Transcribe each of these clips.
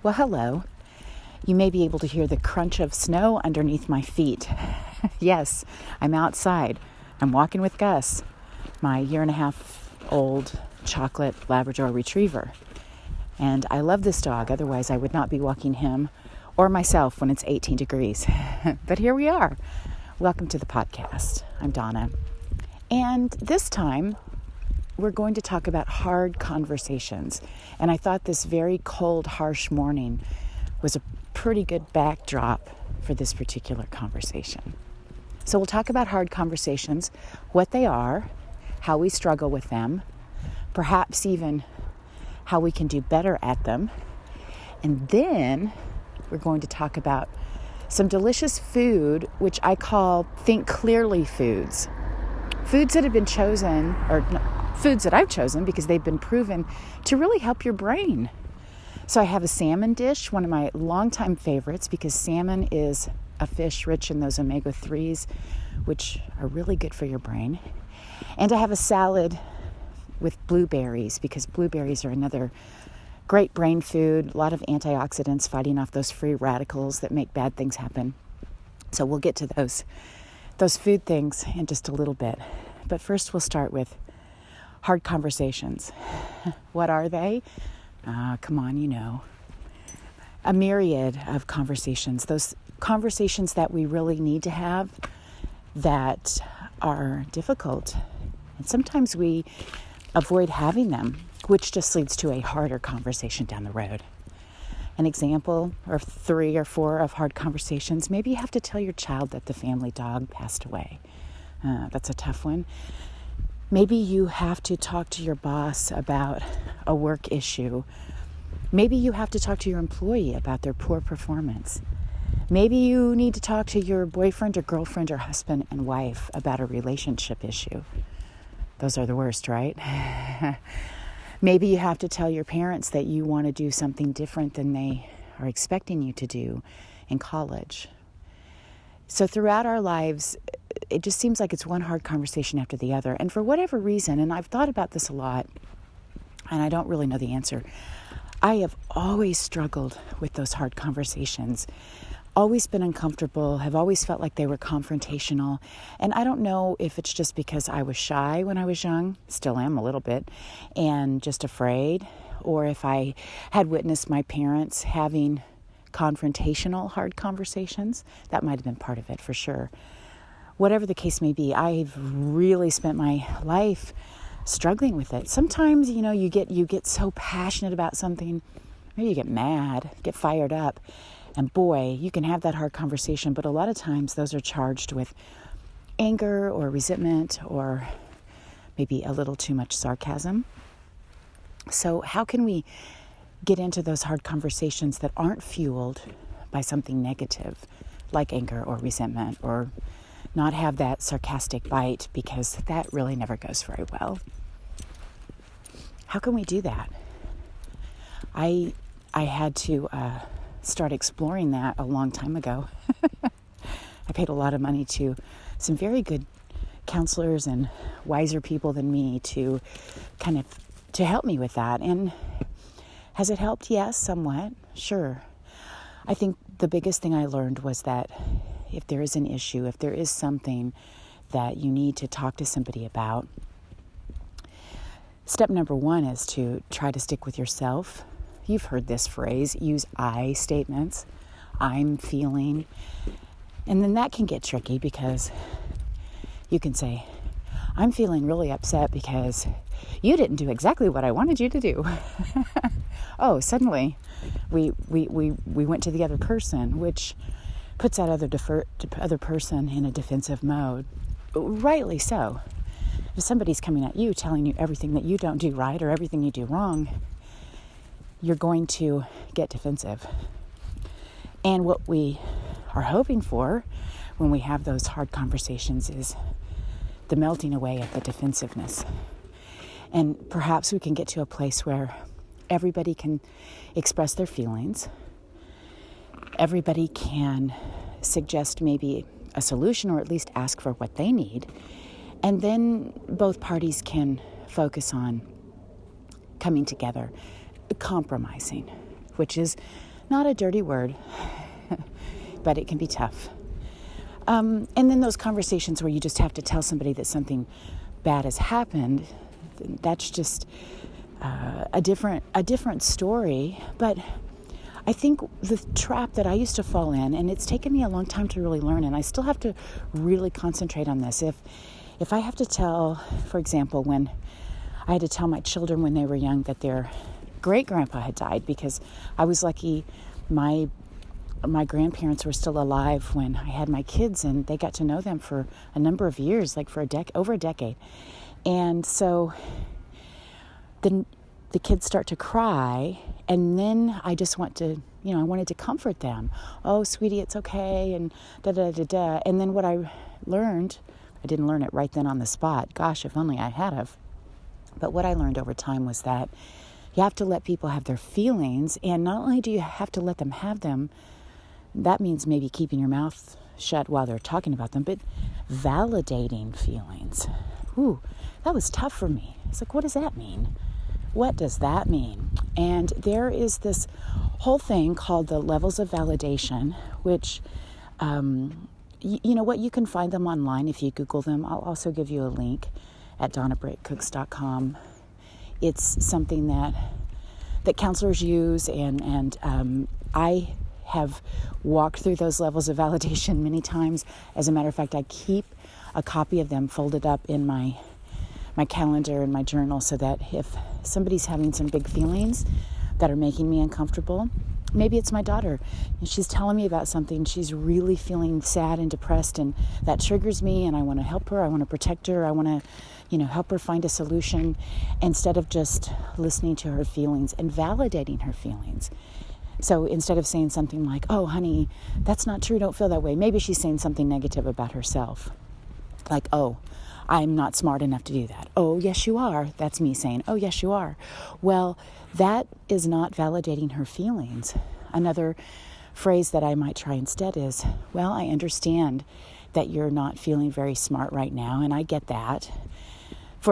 Well, hello. You may be able to hear the crunch of snow underneath my feet. Yes, I'm outside. I'm walking with Gus, my 1.5-year-old chocolate Labrador retriever. And I love this dog, otherwise I would not be walking him or myself when it's 18 degrees. But here we are. Welcome to the podcast. I'm Donna. And this time, we're going to talk about hard conversations. And I thought this very cold, harsh morning was a pretty good backdrop for this particular conversation. So we'll talk about hard conversations, what they are, how we struggle with them, perhaps even how we can do better at them. And then we're going to talk about some delicious food, which I call think clearly foods. Foods that have been chosen, foods that I've chosen because they've been proven to really help your brain. So I have a salmon dish, one of my longtime favorites, because salmon is a fish rich in those omega-3s, which are really good for your brain. And I have a salad with blueberries, because blueberries are another great brain food, a lot of antioxidants fighting off those free radicals that make bad things happen. So we'll get to those food things in just a little bit. But first we'll start with hard conversations. What are they? Come on, you know. A myriad of conversations. Those conversations that we really need to have that are difficult. And sometimes we avoid having them, which just leads to a harder conversation down the road. An example, or 3 or 4 of hard conversations. Maybe you have to tell your child that the family dog passed away. That's a tough one. Maybe you have to talk to your boss about a work issue. Maybe you have to talk to your employee about their poor performance. Maybe you need to talk to your boyfriend or girlfriend or husband and wife about a relationship issue. Those are the worst, right? Maybe you have to tell your parents that you want to do something different than they are expecting you to do in college. So throughout our lives, it just seems like it's one hard conversation after the other. And for whatever reason, and I've thought about this a lot, and I don't really know the answer, I have always struggled with those hard conversations, always been uncomfortable, have always felt like they were confrontational. And I don't know if it's just because I was shy when I was young, still am a little bit, and just afraid, or if I had witnessed my parents having confrontational hard conversations. That might have been part of it for sure. Whatever the case may be, I've really spent my life struggling with it. Sometimes, you get so passionate about something, maybe you get mad, get fired up, and boy, you can have that hard conversation, but a lot of times those are charged with anger or resentment or maybe a little too much sarcasm. So how can we get into those hard conversations that aren't fueled by something negative, like anger or resentment, or not have that sarcastic bite, because that really never goes very well? How can we do that? I had to start exploring that a long time ago. I paid a lot of money to some very good counselors and wiser people than me to help me with that. And has it helped? Yes, somewhat. Sure. I think the biggest thing I learned was that if there is an issue, if there is something that you need to talk to somebody about, step number 1 is to try to stick with yourself. You've heard this phrase, use I statements. I'm feeling. And then that can get tricky because you can say, I'm feeling really upset because you didn't do exactly what I wanted you to do. Oh, suddenly we went to the other person, which puts that other person in a defensive mode. Rightly so. If somebody's coming at you, telling you everything that you don't do right or everything you do wrong, you're going to get defensive. And what we are hoping for when we have those hard conversations is the melting away of the defensiveness. And perhaps we can get to a place where everybody can express their feelings. Everybody can suggest maybe a solution, or at least ask for what they need. And then both parties can focus on coming together, compromising, which is Not a dirty word, but it can be tough. And then those conversations where you just have to tell somebody that something bad has happened, that's just a different story. But I think the trap that I used to fall in, and it's taken me a long time to really learn, and I still have to really concentrate on this. If I have to tell, for example, when I had to tell my children when they were young that their great-grandpa had died, because I was lucky my grandparents were still alive when I had my kids, and they got to know them for a number of years, like for over a decade. And so then the kids start to cry, and then I just want to, I wanted to comfort them. Oh, sweetie, it's okay, and da-da-da-da. And then what I learned, I didn't learn it right then on the spot. Gosh, if only I had have. But what I learned over time was that you have to let people have their feelings, and not only do you have to let them have them, that means maybe keeping your mouth shut while they're talking about them, but validating feelings. Ooh, that was tough for me. It's like, what does that mean? What does that mean? And there is this whole thing called the levels of validation, which, you know what, you can find them online if you Google them. I'll also give you a link at donnabrittcooks.com. It's something that counselors use, and I have walked through those levels of validation many times. As a matter of fact, I keep a copy of them folded up in my calendar and my journal, so that if somebody's having some big feelings that are making me uncomfortable, maybe it's my daughter and she's telling me about something, she's really feeling sad and depressed, and that triggers me, and I want to help her, I want to protect her, I want to help her find a solution, instead of just listening to her feelings and validating her feelings. So instead of saying something like, oh, honey, that's not true, don't feel that way, maybe she's saying something negative about herself. Like, oh, I'm not smart enough to do that. Oh, yes, you are. That's me saying, oh, yes, you are. Well, that is not validating her feelings. Another phrase that I might try instead is, well, I understand that you're not feeling very smart right now, and I get that.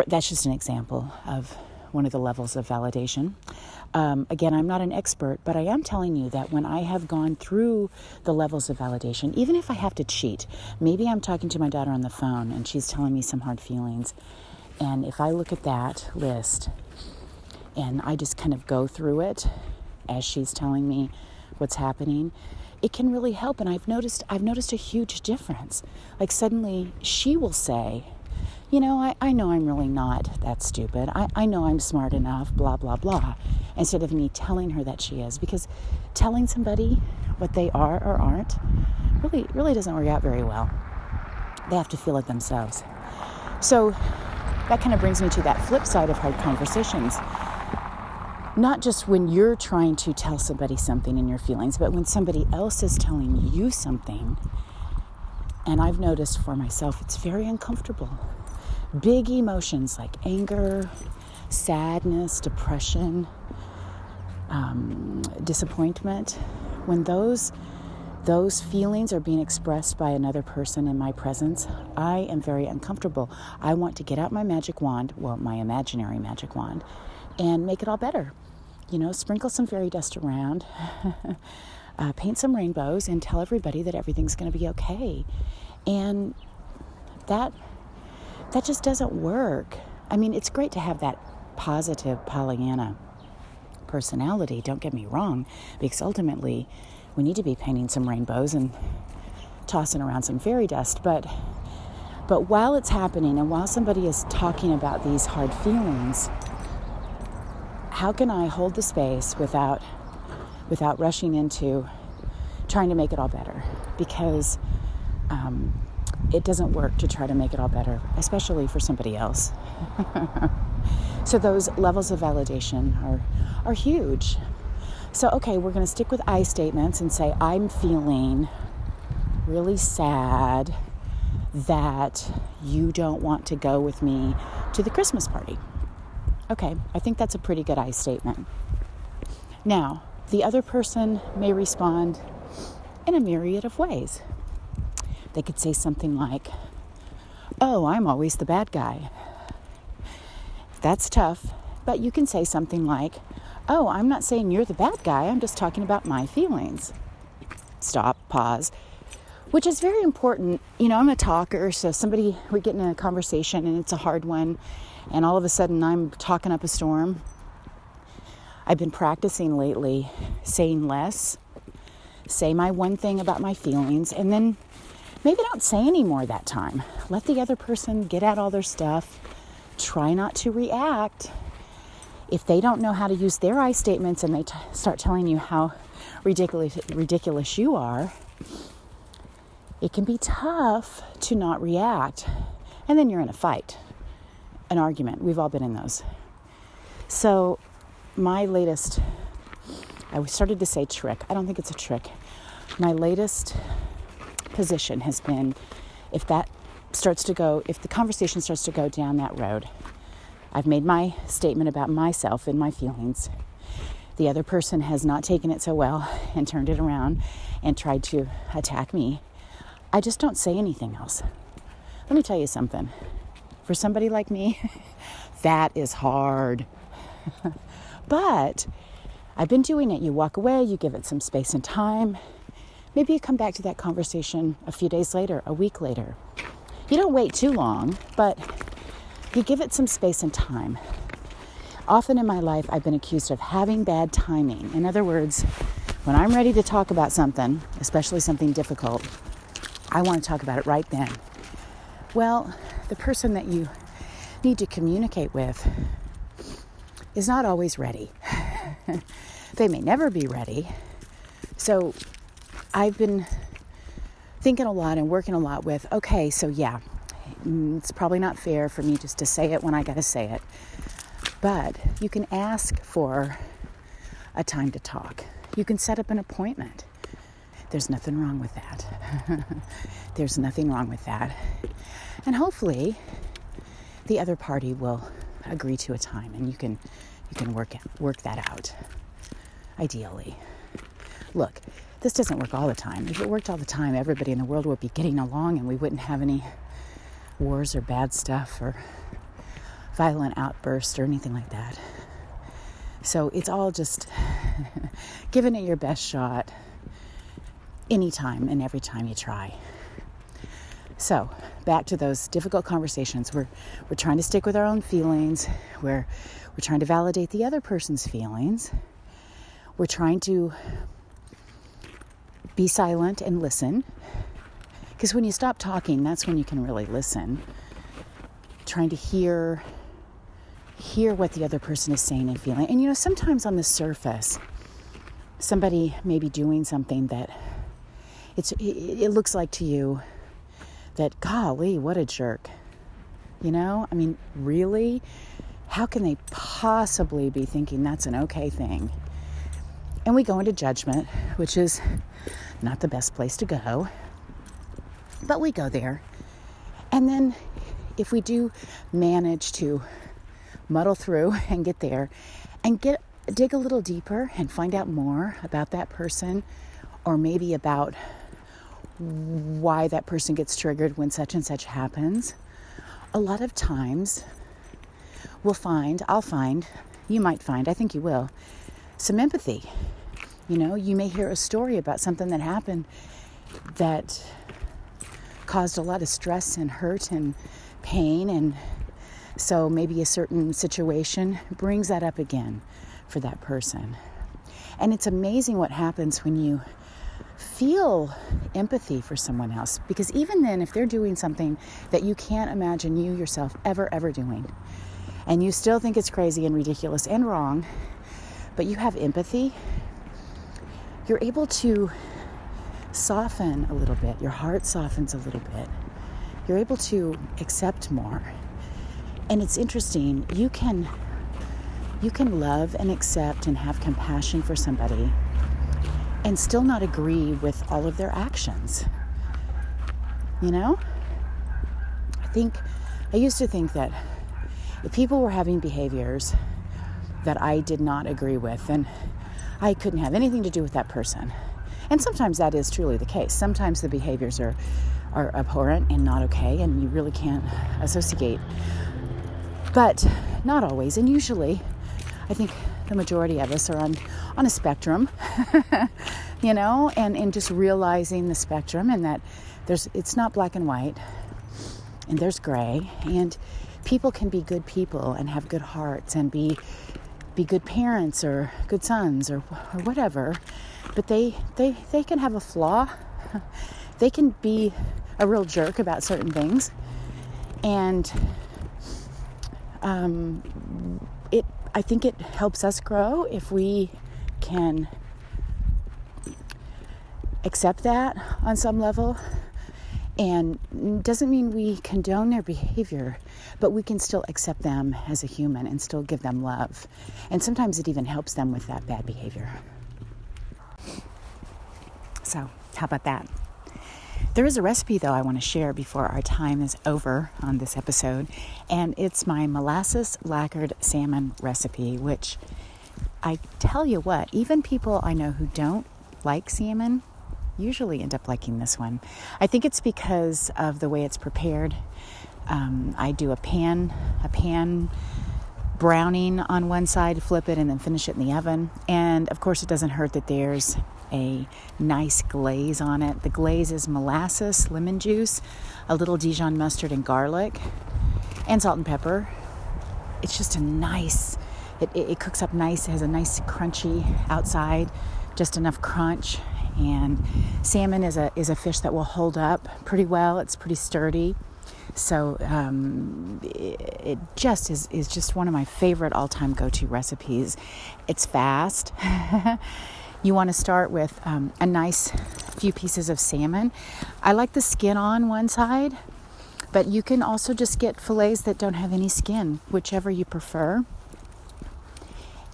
That's just an example of one of the levels of validation. Again, I'm not an expert, but I am telling you that when I have gone through the levels of validation, even if I have to cheat, maybe I'm talking to my daughter on the phone and she's telling me some hard feelings. And if I look at that list and I just kind of go through it as she's telling me what's happening, it can really help. And I've noticed a huge difference. Like suddenly she will say, I know I'm really not that stupid. I know I'm smart enough, blah, blah, blah, instead of me telling her that she is. Because telling somebody what they are or aren't really doesn't work out very well. They have to feel it themselves. So that kind of brings me to that flip side of hard conversations. Not just when you're trying to tell somebody something in your feelings, but when somebody else is telling you something. And I've noticed for myself, it's very uncomfortable. Big emotions like anger, sadness, depression, disappointment. When those feelings are being expressed by another person in my presence, I am very uncomfortable. I want to get out my magic wand, my imaginary magic wand, and make it all better. Sprinkle some fairy dust around, paint some rainbows, and tell everybody that everything's going to be okay. And that just doesn't work. I mean, it's great to have that positive Pollyanna personality, don't get me wrong, because ultimately we need to be painting some rainbows and tossing around some fairy dust. But while it's happening and while somebody is talking about these hard feelings, how can I hold the space without rushing into trying to make it all better? Because it doesn't work to try to make it all better, especially for somebody else. So those levels of validation are huge. So, okay, we're going to stick with I statements and say, I'm feeling really sad that you don't want to go with me to the Christmas party. Okay, I think that's a pretty good I statement. Now, the other person may respond in a myriad of ways. They could say something like, oh, I'm always the bad guy. That's tough, but you can say something like, oh, I'm not saying you're the bad guy. I'm just talking about my feelings. Stop, pause, which is very important. I'm a talker, so we get in a conversation and it's a hard one, and all of a sudden I'm talking up a storm. I've been practicing lately saying less, say my one thing about my feelings, and then maybe don't say any more that time. Let the other person get out all their stuff. Try not to react. If they don't know how to use their I statements and they start telling you how ridiculous you are, it can be tough to not react. And then you're in a fight, an argument. We've all been in those. So my latest, I started to say trick. I don't think it's a trick. My latest position has been, if the conversation starts to go down that road, I've made my statement about myself and my feelings. The other person has not taken it so well and turned it around and tried to attack me. I just don't say anything else. Let me tell you something. For somebody like me, that is hard. But I've been doing it. You walk away, you give it some space and time. Maybe you come back to that conversation a few days later, a week later. You don't wait too long, but you give it some space and time. Often in my life, I've been accused of having bad timing. In other words, when I'm ready to talk about something, especially something difficult, I want to talk about it right then. Well, the person that you need to communicate with is not always ready. They may never be ready. So I've been thinking a lot and working a lot with, okay, so yeah, it's probably not fair for me just to say it when I got to say it. But you can ask for a time to talk. You can set up an appointment. There's nothing wrong with that. There's nothing wrong with that. And hopefully the other party will agree to a time and you can work that out, ideally. Look, this doesn't work all the time. If it worked all the time, everybody in the world would be getting along and we wouldn't have any wars or bad stuff or violent outbursts or anything like that. So it's all just giving it your best shot anytime and every time you try. So back to those difficult conversations. We're trying to stick with our own feelings. We're trying to validate the other person's feelings. We're trying to be silent and listen. Because when you stop talking, that's when you can really listen. Trying to hear what the other person is saying and feeling. And sometimes on the surface, somebody may be doing something that it looks like to you that, golly, what a jerk. Really? How can they possibly be thinking that's an okay thing? And we go into judgment, which is not the best place to go. But we go there. And then if we do manage to muddle through and get there and dig a little deeper and find out more about that person, or maybe about why that person gets triggered when such and such happens, a lot of times I'll find, you might find, I think you will, some empathy. You may hear a story about something that happened that caused a lot of stress and hurt and pain, and so maybe a certain situation brings that up again for that person. And it's amazing what happens when you feel empathy for someone else, because even then, if they're doing something that you can't imagine you yourself ever doing, and you still think it's crazy and ridiculous and wrong, but you have empathy, you're able to soften a little bit. Your heart softens a little bit. You're able to accept more. And it's interesting, you can love and accept and have compassion for somebody and still not agree with all of their actions. I used to think that if people were having behaviors that I did not agree with, then I couldn't have anything to do with that person. And sometimes that is truly the case. Sometimes the behaviors are abhorrent and not okay, and you really can't associate. But not always. And usually, I think the majority of us are on a spectrum, and just realizing the spectrum, and that it's not black and white, and there's gray, and people can be good people and have good hearts and be good parents or good sons or whatever, but they can have a flaw. They can be a real jerk about certain things, and I think it helps us grow if we can accept that on some level. And doesn't mean we condone their behavior, but we can still accept them as a human and still give them love. And sometimes it even helps them with that bad behavior. So, how about that? There is a recipe, though, I want to share before our time is over on this episode, and it's my molasses lacquered salmon recipe, which I tell you what, even people I know who don't like salmon usually end up liking this one. I think it's because of the way it's prepared. I do a pan browning on one side, flip it, and then finish it in the oven. And of course, it doesn't hurt that there's a nice glaze on it. The glaze is molasses, lemon juice, a little Dijon mustard and garlic, and salt and pepper. It's just a nice, it cooks up nice. It has a nice crunchy outside, just enough crunch. And salmon is a fish that will hold up pretty well. It's pretty sturdy. So it just is just one of my favorite all-time go-to recipes. It's fast. You want to start with a nice few pieces of salmon. I like the skin on one side, but you can also just get fillets that don't have any skin, whichever you prefer.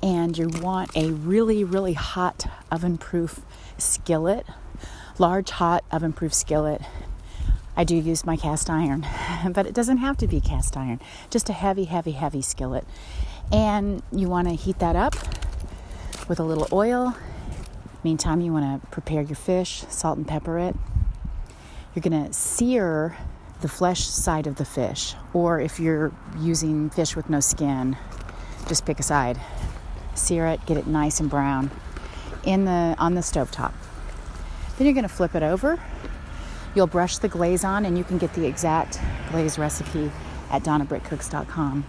And you want a really, really hot oven-proof skillet, large hot oven-proof skillet. I do use my cast iron, but it doesn't have to be cast iron, just a heavy, heavy, heavy skillet. And you want to heat that up with a little oil. Meantime, you want to prepare your fish, salt and pepper it. You're going to sear the flesh side of the fish, or if you're using fish with no skin, just pick a side. Sear it, get it nice and brown on the stovetop. Then you're going to flip it over. You'll brush the glaze on, and you can get the exact glaze recipe at donnabrittcooks.com.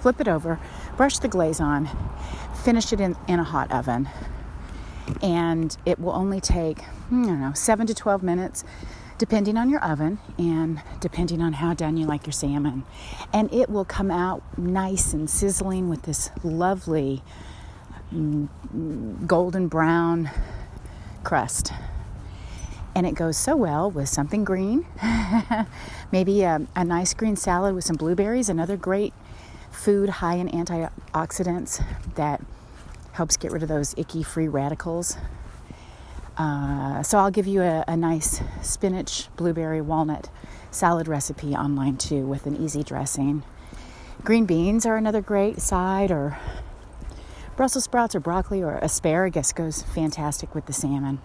Flip it over, brush the glaze on, finish it in a hot oven, and it will only take 7 to 12 minutes, depending on your oven and depending on how done you like your salmon. And it will come out nice and sizzling with this lovely golden brown crust. And it goes so well with something green. Maybe a nice green salad with some blueberries, another great food high in antioxidants that helps get rid of those icky free radicals. So I'll give you a nice spinach, blueberry, walnut salad recipe online too, with an easy dressing. Green beans are another great side, or Brussels sprouts or broccoli or asparagus goes fantastic with the salmon.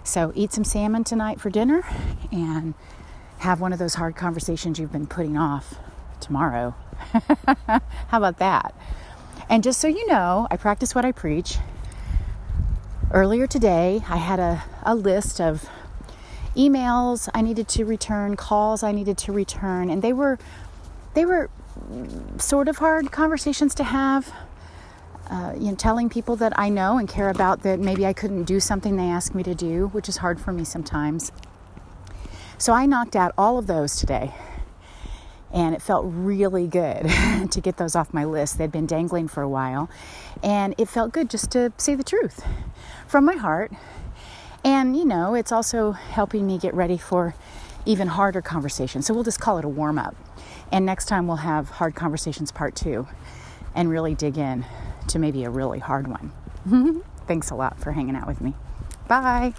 So eat some salmon tonight for dinner and have one of those hard conversations you've been putting off tomorrow. How about that? And just so you know, I practice what I preach. Earlier today, I had a list of emails I needed to return, calls I needed to return, and they were sort of hard conversations to have. Telling people that I know and care about that maybe I couldn't do something they asked me to do, which is hard for me sometimes. So I knocked out all of those today, and it felt really good to get those off my list. They'd been dangling for a while, and it felt good just to say the truth from my heart. And, it's also helping me get ready for even harder conversations. So we'll just call it a warm-up. And next time we'll have Hard Conversations Part 2 and really dig in to maybe a really hard one. Thanks a lot for hanging out with me. Bye.